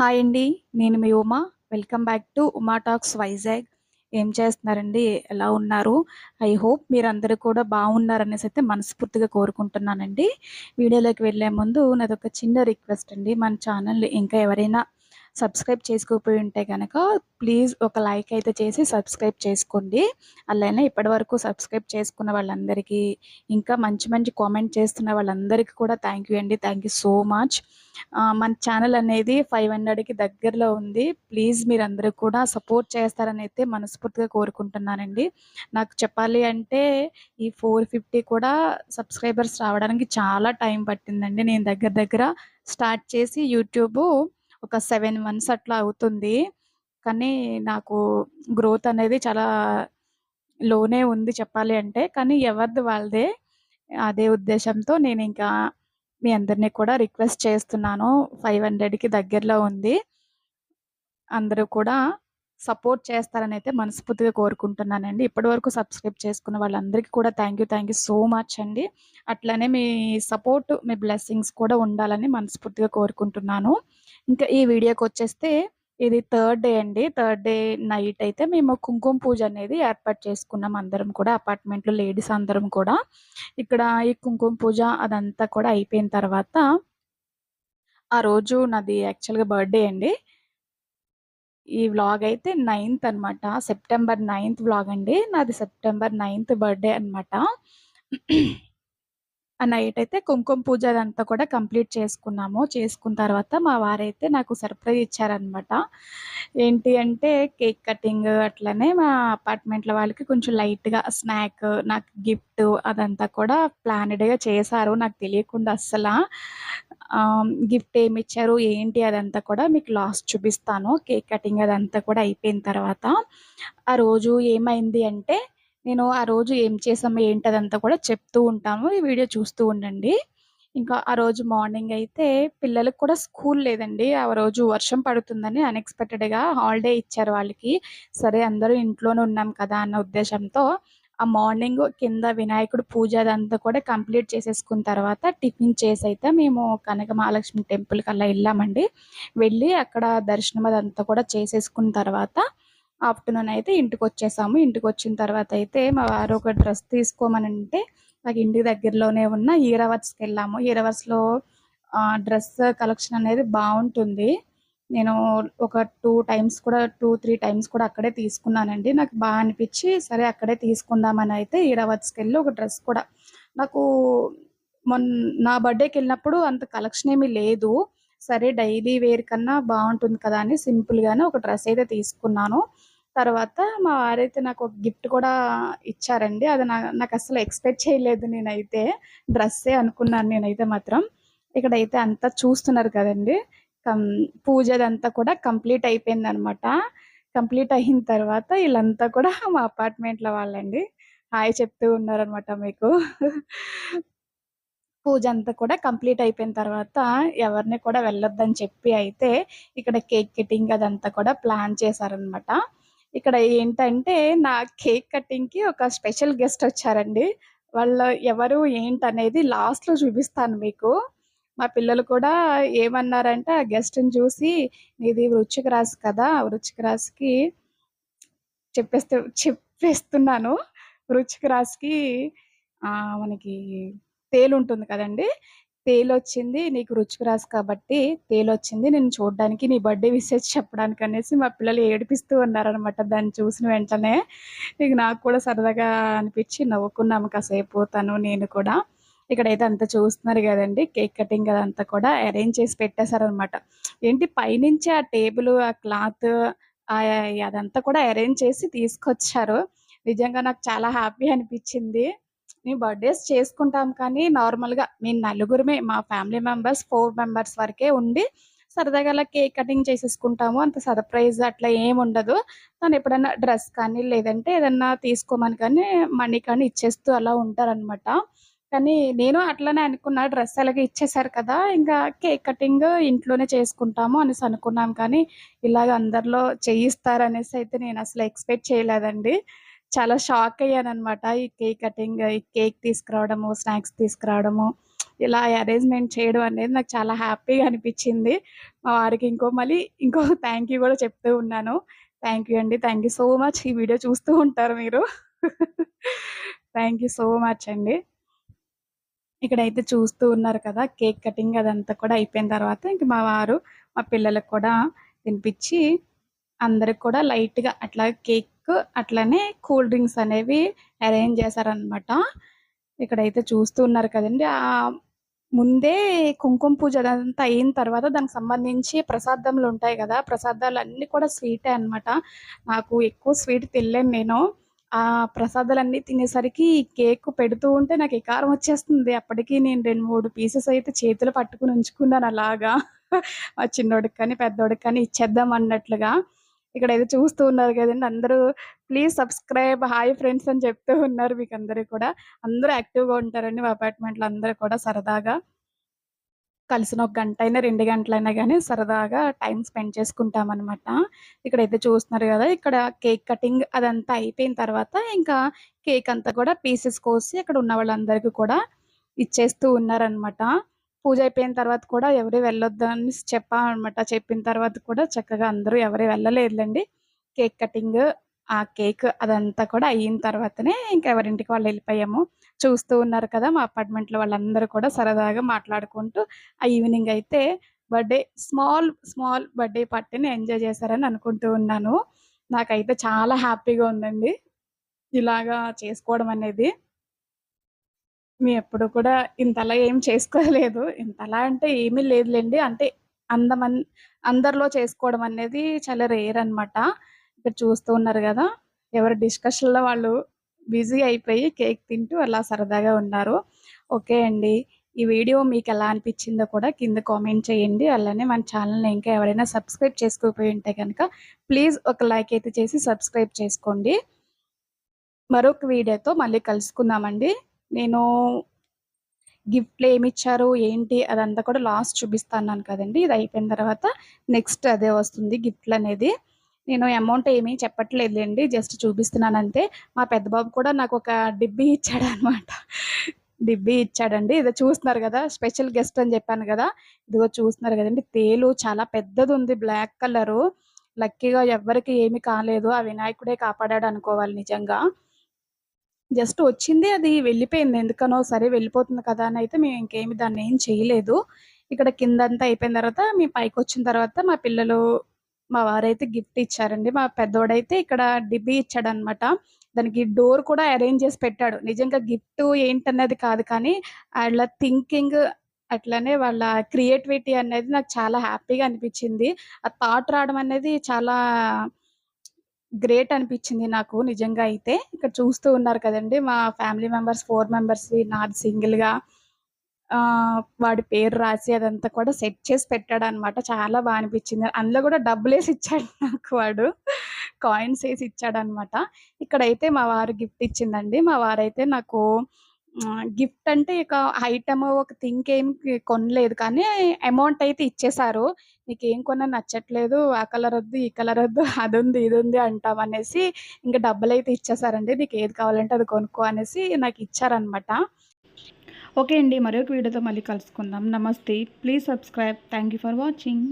Hi అండి. నేను మీ Uma. Welcome back to Uma talks Vizag. ఏం చేస్తున్నారండి? ఎలా ఉన్నారు? ఐ హోప్ మీరందరూ కూడా బాగున్నారనేసైతే మనస్ఫూర్తిగా కోరుకుంటున్నానండి. వీడియోలోకి వెళ్ళే ముందు నాదొక చిన్న రిక్వెస్ట్ అండి. మన ఛానల్‌ని ఇంకా ఎవరైనా సబ్స్క్రైబ్ చేసుకోకపోయి ఉంటే గనక ప్లీజ్ ఒక లైక్ అయితే చేసి సబ్స్క్రైబ్ చేసుకోండి. అలానే ఇప్పటివరకు సబ్స్క్రైబ్ చేసుకున్న వాళ్ళందరికీ, ఇంకా మంచి మంచి కామెంట్ చేస్తున్న వాళ్ళందరికీ కూడా థ్యాంక్ యూ అండి. Thank you so much. మన ఛానల్ అనేది 500కి దగ్గరలో ఉంది. ప్లీజ్ మీరందరూ కూడా సపోర్ట్ చేస్తారనైతే మనస్ఫూర్తిగా కోరుకుంటున్నానండి. నాకు చెప్పాలి అంటే ఈ 450 కూడా సబ్స్క్రైబర్స్ రావడానికి చాలా టైం పట్టిందండి. నేను దగ్గర దగ్గర స్టార్ట్ చేసి యూట్యూబు ఒక 7 మంత్స్ అట్లా అవుతుంది. కానీ నాకు గ్రోత్ అనేది చాలా లోనే ఉంది చెప్పాలి అంటే. కానీ ఎవరిది వాళ్ళదే. అదే ఉద్దేశంతో నేనింకా మీ అందరిని కూడా రిక్వెస్ట్ చేస్తున్నాను. 500కి దగ్గరలో ఉంది. అందరూ కూడా సపోర్ట్ చేస్తారనైతే మనస్ఫూర్తిగా కోరుకుంటున్నానండి. ఇప్పటివరకు సబ్స్క్రైబ్ చేసుకున్న వాళ్ళందరికీ కూడా థ్యాంక్ యూ సో మచ్ అండి. అట్లనే మీ సపోర్ట్, మీ బ్లెస్సింగ్స్ కూడా ఉండాలని మనస్ఫూర్తిగా కోరుకుంటున్నాను. ఇంకా ఈ వీడియోకొచ్చేస్తే ఇది థర్డ్ డే అండి. థర్డ్ డే నైట్ అయితే మేము కుంకుమ పూజ అనేది ఏర్పాటు చేసుకున్నాం అందరం కూడా అపార్ట్మెంట్‌లో లేడీస్ అందరం కూడా. ఇక్కడ ఈ కుంకుమ పూజ అదంతా కూడా అయిపోయిన తర్వాత ఆ రోజు నాది యాక్చువల్‌గా బర్త్‌డే అండి. ఈ వ్లాగ్ అయితే 9థ్ అనమాట. సెప్టెంబర్ 9థ్ వ్లాగ్ అండి. నాది సెప్టెంబర్ 9థ్ బర్త్‌డే అనమాట. ఆ నైట్ అయితే కుంకుమ పూజ అదంతా కూడా కంప్లీట్ చేసుకున్నాము. చేసుకున్న తర్వాత మా వారైతే నాకు సర్ప్రైజ్ ఇచ్చారనమాట. ఏంటి అంటే కేక్ కటింగ్ అట్లనే మా అపార్ట్మెంట్‌లో వాళ్ళకి కొంచెం లైట్‌గా స్నాక్, నాకు గిఫ్ట్ అదంతా కూడా ప్లానెడ్‌గా చేశారు. నాకు తెలియకుండా అస్సల. గిఫ్ట్ ఏమిచ్చారు, ఏంటి అదంతా కూడా మీకు లాస్ట్ చూపిస్తాను. కేక్ కటింగ్ అదంతా కూడా అయిపోయిన తర్వాత. ఆ రోజు ఏమైంది అంటే నేను ఆ రోజు ఏం చేసాము ఏంటదంతా కూడా చెప్తూ ఉంటాను. ఈ వీడియో చూస్తూ ఉండండి. ఇంకా ఆ రోజు మార్నింగ్ అయితే పిల్లలకి కూడా స్కూల్ లేదండి. ఆ రోజు వర్షం పడుతుందని అన్‌ఎక్స్‌పెక్టెడ్‌గా హాలిడే ఇచ్చారు వాళ్ళకి. సరే అందరూ ఇంట్లోనే ఉన్నాం కదా అన్న ఉద్దేశంతో ఆ మార్నింగ్ కింద వినాయకుడు పూజ అదంతా కూడా కంప్లీట్ చేసేసుకున్న తర్వాత టిఫిన్ చేసైతే మేము కనక మహాలక్ష్మి టెంపుల్‌కి అలా ఎళ్ళామండి. వెళ్ళి అక్కడ దర్శనం అదంతా కూడా చేసేసుకున్న తర్వాత ఆఫ్టర్‌నూన్ అయితే ఇంటికొచ్చేసాము. ఇంటికొచ్చిన తర్వాతయితే మా వారు ఒక డ్రెస్ తీసుకోమనంటే, నాకు ఇంటికి దగ్గరలోనే ఉన్న ఈరవర్స్‌కెళ్ళాము. ఈరవర్స్‌లో డ్రెస్ కలెక్షన్ అనేది బావుంటుంది. నేను ఒక 2 టైమ్స్ కూడా 2, 3 టైమ్స్ కూడా అక్కడే తీసుకున్నానండి. నాకు బా అనిపిచ్చి, సరే అక్కడే తీసుకుందామనయితే ఈరవర్స్‌కెళ్ళి ఒక డ్రెస్ కూడా నాకు మొన్ నా బర్త్‌డేకెళ్ళినప్పుడు అంత కలెక్షన్ ఏమీ లేదు. సరే డైలీ వేర్ కన్నా బావుంటుంది కదా అని సింపుల్‌గానే ఒక డ్రెస్ అయితే తీసుకున్నాను. తర్వాత మా వారైతే నాకొక గిఫ్ట్ కూడా ఇచ్చారండి. అది నాకస్సలు ఎక్స్‌పెక్ట్ చేయలేదు నేనైతే. డ్రెస్సే అనుకున్నాను నేనైతే మాత్రం. ఇక్కడైతే అంతా చూస్తున్నారు కదండీ! కం పూజదంతా కూడా కంప్లీట్ అయిపోయిందనమాట. కంప్లీట్ అయిన తర్వాత ఈళ్ళంతా కూడా మా అపార్ట్మెంట్‌లో వాళ్ళండి. హాయ్ చెప్తూ ఉన్నారనమాట మీకు. పూజంతా కూడా కంప్లీట్ అయిపోయిన తర్వాత ఎవరిని కూడా వెళ్ళొద్దని చెప్పి అయితే ఇక్కడ కేక్ కటింగ్ అదంతా కూడా ప్లాన్ చేశారనమాట. ఇక్కడ ఏంటంటే నా కేక్ కటింగ్‌కి ఒక స్పెషల్ గెస్ట్ వచ్చారండి. వాళ్ళు ఎవరు ఏంటనేది లాస్ట్‌లో చూపిస్తాను మీకు. మా పిల్లలు కూడా ఏమన్నారంటే ఆ గెస్ట్‌ని చూసి "నీది వృశ్చిక రాశి కదా! వృశ్చిక రాశికి" చెప్పేస్తున్నాను. వృశ్చిక రాశికి మనకి తేలుంటుంది కదండీ! తేలొచ్చింది. నీకు వృశ్చిక రాశి కాబట్టి తేలొచ్చింది. నిన్ను చూడ్డానికి నీ బర్త్‌డే విషెస్ చెప్పడానికనేసి మా పిల్లలు ఏడిపిస్తూ ఉన్నారనమాట దాన్ని చూసిన వెంటనే. ఇక నాకు కూడా సరదాగా అనిపిచ్చి నవ్వుకున్నాము కాసేపు తను, నేను కూడా. ఇక్కడైతే అంతా చూస్తున్నారు గదండీ! కేక్ కటింగ్ అదంతా కూడా అరేంజ్ చేసి పెట్టేశారనమాట. ఏంటి పైనుంచి ఆ టేబులు, ఆ క్లాత్ అదంతా కూడా అరేంజ్ చేసి తీసుకొచ్చారు. నిజంగా నాకు చాలా హ్యాపీ అనిపిచ్చింది. మేము బర్త్‌డేస్ చేసుకుంటాం కానీ నార్మల్‌గా మేము నలుగురమే మా ఫ్యామిలీ మెంబర్స్ 4 మెంబర్స్ వరకే ఉండి సరదాగా అలా కేక్ కటింగ్ చేసేసుకుంటాము. అంత సర్ప్రైజ్ అట్లా ఏముండదు. తనెప్పుడన్నా డ్రెస్ కానీ, లేదంటే ఏదన్నా తీసుకోమని కానీ, మనీ కానీ ఇచ్చేస్తూ అలా ఉంటారనమాట. కానీ నేను అట్లనే అనుకున్నా డ్రెస్ ఎలాగో ఇచ్చేసారు కదా! ఇంకా కేక్ కటింగ్ ఇంట్లోనే చేసుకుంటాము అనేసి అనుకున్నాం కానీ, ఇలాగ అందరిలో చేయిస్తారనేసి అయితే నేనసలు ఎక్స్‌పెక్ట్ చేయలేదండి. చాలా షాక్ అయ్యాననమాట. ఈ కేక్ కటింగ్, ఈ కేక్ తీసుకురావడము, స్నాక్స్ తీసుకురావడము. ఇలా అరేంజ్‌మెంట్ చేయడం అనేది నాకు చాలా హ్యాపీగా అనిపిచ్చింది. మా వారికి మళ్ళీ ఇంకో థ్యాంక్ యూ గూడా చెప్తూ ఉన్నాను. థ్యాంక్ యూ అండి. Thank you so much. ఈ వీడియో చూస్తూ ఉంటారు మీరు. థ్యాంక్ యూ సో మచ్ అండి. ఇక్కడైతే చూస్తూ ఉన్నారు కదా! కేక్ కటింగ్ అదంతా కూడా అయిపోయిన తర్వాత ఇంక మా వారు, మా పిల్లలకి కూడా తినిపిచ్చి, అందరికి కూడా లైట్‌గా అట్లా కేక్ అట్లనే కూల్ డ్రింక్స్ అనేవి అరేంజ్ చేశారనమాట. ఇక్కడైతే చూస్తూ ఉన్నారు కదండీ! ముందే కుంకుమ పూజ అదంతా అయిన తర్వాత దానికి సంబంధించి ప్రసాదములుంటాయి గదా! ప్రసాదాలన్నీ కూడా స్వీటే అనమాట. నాకు ఎక్కువ స్వీట్ తినలేను నేను. ఆ ప్రసాదాలన్నీ తినేసరికి కేక్ పెడుతూ ఉంటే నాకు వికారం వచ్చేస్తుంది. అప్పటికి నేను 2, 3 పీసెస్ అయితే చేతిలో పట్టుకొని ఉంచుకున్నాను అలాగా. మా చిన్నోడికి కానీ, పెద్దోడికి కానీ ఇచ్చేద్దాం అన్నట్లుగా. ఇక్కడైతే చూస్తూ ఉన్నారు గదండీ! అందరూ ప్లీజ్ సబ్స్క్రైబ్, హాయ్ ఫ్రెండ్స్ అని చెప్తూ ఉన్నారు మీకందరికి కూడా. అందరూ యాక్టివ్‌గా ఉంటారండి మా అపార్ట్మెంట్‌లో అందరూ కూడా సరదాగా. కలిసిన ఒక గంటైనా, 2 గంటలైనా గానీ సరదాగా టైమ్ స్పెండ్ చేసుకుంటామనమాట. ఇక్కడైతే చూస్తున్నారు గదా! ఇక్కడ కేక్ కటింగ్ అదంతా అయిపోయిన తర్వాత ఇంకా కేక్ అంతా కూడా పీసెస్ కోసి అక్కడ ఉన్న వాళ్ళందరికి కూడా ఇచ్చేస్తూ ఉన్నారనమాట. పూజ అయిపోయిన తర్వాత కూడా ఎవరు వెళ్ళొద్దని చెప్పామనమాట. చెప్పిన తర్వాత కూడా చక్కగా అందరూ ఎవరు వెళ్ళలేదులెండి. కేక్ కటింగ్, ఆ కేక్ అదంతా కూడా అయిన తర్వాతనే ఇంక ఎవరింటికి వాళ్ళు ఎళ్ళిపోయాము. చూస్తూ ఉన్నారు కదా! మా అపార్ట్మెంట్‌లో వాళ్ళందరూ కూడా సరదాగా మాట్లాడుకుంటూ ఆ ఈవినింగ్ అయితే బర్త్‌డే స్మాల్ బర్త్‌డే పార్టీని ఎంజాయ్ చేశారని అనుకుంటూ ఉన్నాను. నాకైతే చాలా హ్యాపీగా ఉందండి. ఇలాగా చేసుకోవడం అనేది. మేమెప్పుడు కూడా ఇంతలా ఏం చేసుకోలేదు. ఇంతలా అంటే ఏమీ లేదులెండి. అంటే అందమన్ అందరిలో చేసుకోవడం అనేది చాలా రేర్ అనమాట. ఇక్కడ చూస్తూ ఉన్నారు గదా! ఎవరి డిస్కషన్‌లో వాళ్ళు బిజీ అయిపోయి కేక్ తింటూ అలా సరదాగా ఉన్నారు. ఓకే అండి. ఈ వీడియో మీకెలా అనిపిచ్చిందో కూడా కింద కామెంట్ చేయండి. అలానే మన ఛానెల్‌ని ఇంకా ఎవరైనా సబ్స్క్రైబ్ చేసుకోకపోయి ఉంటే గనక ప్లీజ్ ఒక లైక్ అయితే చేసి సబ్స్క్రైబ్ చేసుకోండి. మరొక వీడియోతో మళ్ళీ కలుసుకుందామండి. నేను గిఫ్ట్‌లేమిచ్చారు, ఏంటి అదంతా కూడా లాస్ట్ చూపిస్తా అన్నాను కదండీ! ఇది అయిపోయిన తర్వాత నెక్స్ట్ అదే వస్తుంది గిఫ్ట్‌లనేది. నేను అమౌంట్ ఏమి చెప్పట్లేదులెండి. జస్ట్ చూపిస్తున్నానంతే. మా పెద్ద బాబు కూడా నాకొక డిబ్బీ ఇచ్చాడనమాట. డిబ్బీ ఇచ్చాడండి. ఇదో చూస్తున్నారు గదా! స్పెషల్ గెస్ట్ అని జెప్పాను గదా! ఇదిగో చూస్తున్నారు గదండీ! తేలు చాలా పెద్దదుంది బ్లాక్ కలరు. లక్కీగా ఎవ్వరికీ ఏమి కాలేదు. ఆ వినాయకుడే కాపాడాడనుకోవాలి నిజంగా. జస్ట్ వచ్చింది. అది వెళ్ళిపోయింది. ఎందుకనో సరే వెళ్ళిపోతుంది కదా! అనయితే మేము ఇంకేమి దాన్నేం చేయలేదు. ఇక్కడ కిందంతా అయిపోయిన తర్వాత మేము పైకొచ్చిన తర్వాత మా పిల్లలు, మా వారైతే గిఫ్ట్ ఇచ్చారండి. మా పెద్దోడైతే ఇక్కడ డిబ్బీ ఇచ్చాడనమాట. దానికి డోర్ కూడా అరేంజ్ చేసి పెట్టాడు. నిజంగా గిఫ్టు ఏంటన్నది కాదు కానీ, ఆళ్ళ థింకింగ్ అట్లనే వాళ్ళ క్రియేటివిటీ అనేది నాకు చాలా హ్యాపీగా అనిపిచ్చింది. ఆ థాట్ రావడం అనేది చాలా గ్రేట్ అనిపిచ్చింది నాకు నిజంగా అయితే. ఇక్కడ చూస్తూ ఉన్నారు కదండీ! మా ఫ్యామిలీ మెంబర్స్ 4 మెంబర్స్‌వి నాది సింగిల్‌గా వాడి పేరు రాసి అదంతా కూడా సెట్ చేసి పెట్టాడనమాట. చాలా అనిపిచ్చింది. అందులో గూడా డబ్బులేసి ఇచ్చాడు నాకు వాడు. కాయిన్స్ ఏసి ఇచ్చాడనమాట. ఇక్కడైతే మా వారు గిఫ్ట్ ఇచ్చిందండి. మా వారైతే నాకు గిఫ్ట్ అంటే ఇక ఐటెమ్ ఒక థింగ్ ఏం కొనలేదు కానీ అమౌంట్ అయితే ఇచ్చేశారు. "నీకేం కొన్నా నచ్చట్లేదు. ఆ కలర్ ఒద్దు, ఈ కలర్ ఒద్దు, అదుంది, ఇదుంది అంటావనేసి ఇంక డబ్బులైతే ఇచ్చేశారండి. నీకేది కావాలంటే అది కొనుక్కో అనేసి నాకిచ్చారనమాట. ఓకే అండి. మరొక వీడియోతో మళ్ళీ కలుసుకుందాం. నమస్తే. Please subscribe. Thank you for watching.